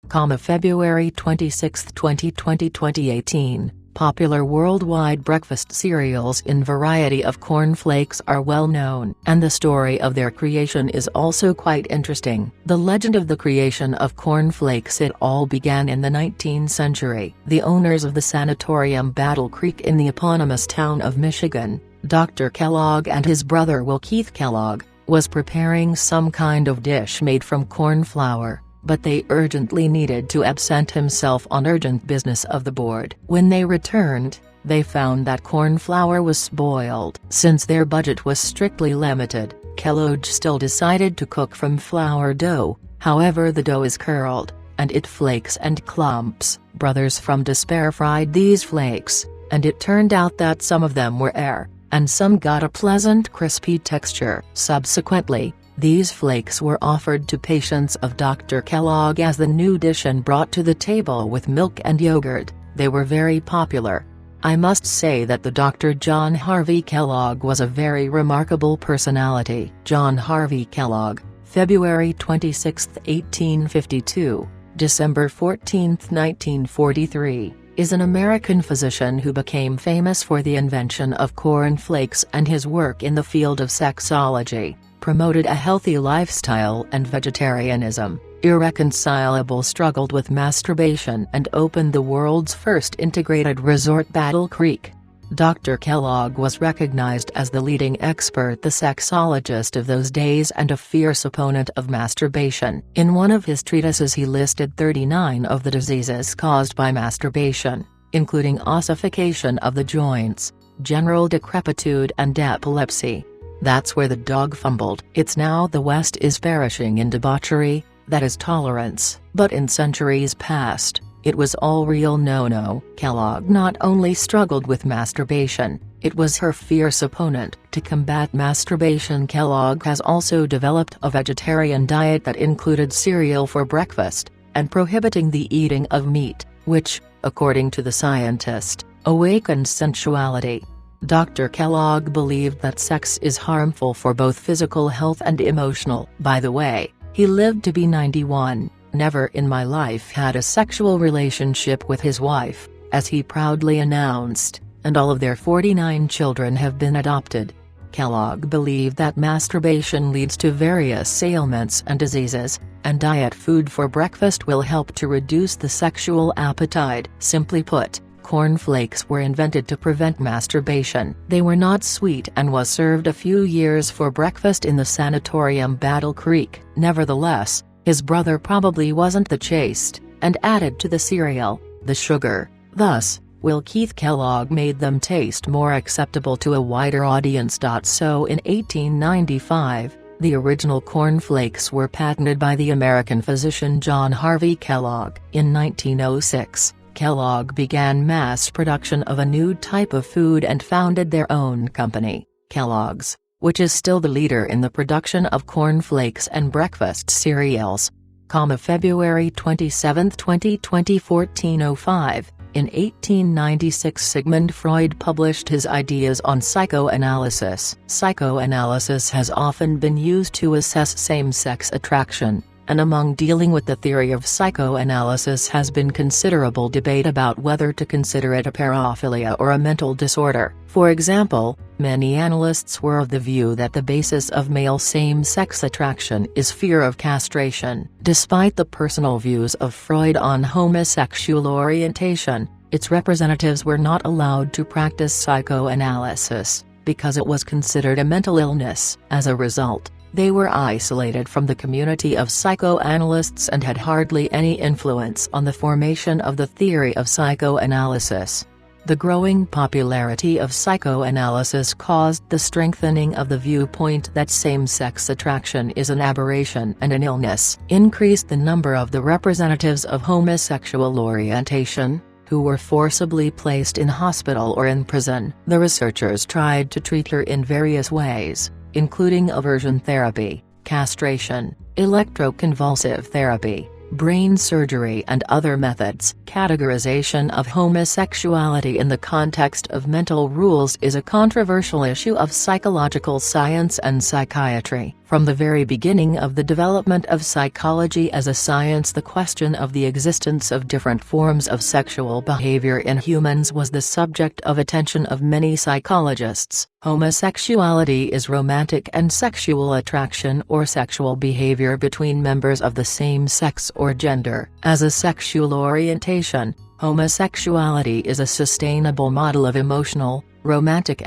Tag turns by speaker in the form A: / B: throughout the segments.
A: February 26, 2018. Popular worldwide breakfast cereals in variety of cornflakes are well known, and the story of their creation is also quite interesting. The legend of the creation of cornflakes. It all began in the 19th century. The owners of the sanatorium Battle Creek in the eponymous town of Michigan, Dr. Kellogg and his brother Will Keith Kellogg, was preparing some kind of dish made from corn flour, but they urgently needed to absent himself on urgent business of the board. When they returned, they found that corn flour was spoiled. Since their budget was strictly limited, Kellogg still decided to cook from flour dough. However, the dough is curled, and it flakes and clumps. Brothers from despair fried these flakes, and it turned out that some of them were air, and some got a pleasant crispy texture. Subsequently, these flakes were offered to patients of Dr. Kellogg as the new dish and brought to the table with milk and yogurt. They were very popular. I must say that the Dr. John Harvey Kellogg was a very remarkable personality. John Harvey Kellogg, February 26, 1852, December 14, 1943, is an American physician who became famous for the invention of cornflakes, and his work in the field of sexology promoted a healthy lifestyle and vegetarianism, irreconcilable struggled with masturbation, and opened the world's first integrated resort Battle Creek. Dr. Kellogg was recognized as the leading expert, the sexologist of those days, and a fierce opponent of masturbation. In one of his treatises he listed 39 of the diseases caused by masturbation, including ossification of the joints, general decrepitude and epilepsy. That's where the dog fumbled. It's now the West is perishing in debauchery, that is tolerance. But in centuries past, it was all real no-no. Kellogg not only struggled with masturbation, it was her fierce opponent. To combat masturbation, Kellogg has also developed a vegetarian diet that included cereal for breakfast, and prohibiting the eating of meat, which, according to the scientist, awakens sensuality. Dr. Kellogg believed that sex is harmful for both physical health and emotional. By the way, he lived to be 91, never in my life had a sexual relationship with his wife, as he proudly announced, and all of their 49 children have been adopted. Kellogg believed that masturbation leads to various ailments and diseases, and diet food for breakfast will help to reduce the sexual appetite. Simply put, cornflakes were invented to prevent masturbation. They were not sweet and was served a few years for breakfast in the sanatorium Battle Creek. Nevertheless, his brother probably wasn't the chaste, and added to the cereal the sugar. Thus, Will Keith Kellogg made them taste more acceptable to a wider audience. So in 1895, the original cornflakes were patented by the American physician John Harvey Kellogg. In 1906, Kellogg began mass production of a new type of food and founded their own company, Kellogg's, which is still the leader in the production of cornflakes and breakfast cereals. February 27, 1405, in 1896 Sigmund Freud published his ideas on psychoanalysis. Psychoanalysis has often been used to assess same-sex attraction, and among dealing with the theory of psychoanalysis has been considerable debate about whether to consider it a paraphilia or a mental disorder. For example, many analysts were of the view that the basis of male same-sex attraction is fear of castration. Despite the personal views of Freud on homosexual orientation, its representatives were not allowed to practice psychoanalysis, because it was considered a mental illness. As a result, they were isolated from the community of psychoanalysts and had hardly any influence on the formation of the theory of psychoanalysis. The growing popularity of psychoanalysis caused the strengthening of the viewpoint that same-sex attraction is an aberration and an illness, increased the number of the representatives of homosexual orientation, who were forcibly placed in hospital or in prison. The researchers tried to treat her in various ways, including aversion therapy, castration, electroconvulsive therapy, brain surgery and other methods. Categorization of homosexuality in the context of mental rules is a controversial issue of psychological science and psychiatry. From the very beginning of the development of psychology as a science, the question of the existence of different forms of sexual behavior in humans was the subject of attention of many psychologists. Homosexuality is romantic and sexual attraction or sexual behavior between members of the same sex or gender. As a sexual orientation, homosexuality is a sustainable model of emotional, romantic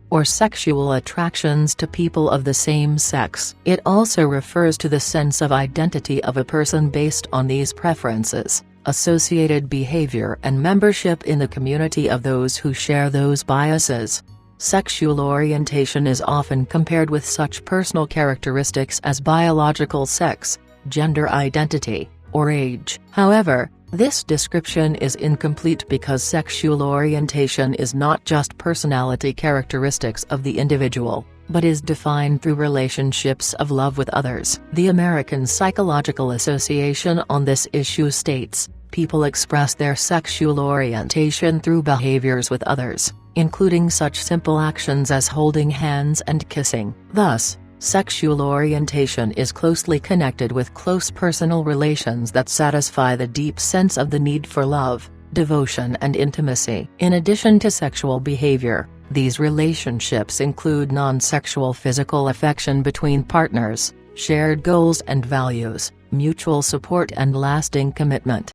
A: or sexual attractions to people of the same sex. It also refers to the sense of identity of a person based on these preferences, associated behavior and membership in the community of those who share those biases. Sexual orientation is often compared with such personal characteristics as biological sex, gender identity, or age. However, this description is incomplete because sexual orientation is not just personality characteristics of the individual, but is defined through relationships of love with others. The American Psychological Association on this issue states, people express their sexual orientation through behaviors with others, including such simple actions as holding hands and kissing. Thus, sexual orientation is closely connected with close personal relations that satisfy the deep sense of the need for love, devotion and intimacy. In addition to sexual behavior, these relationships include non-sexual physical affection between partners, shared goals and values, mutual support and lasting commitment.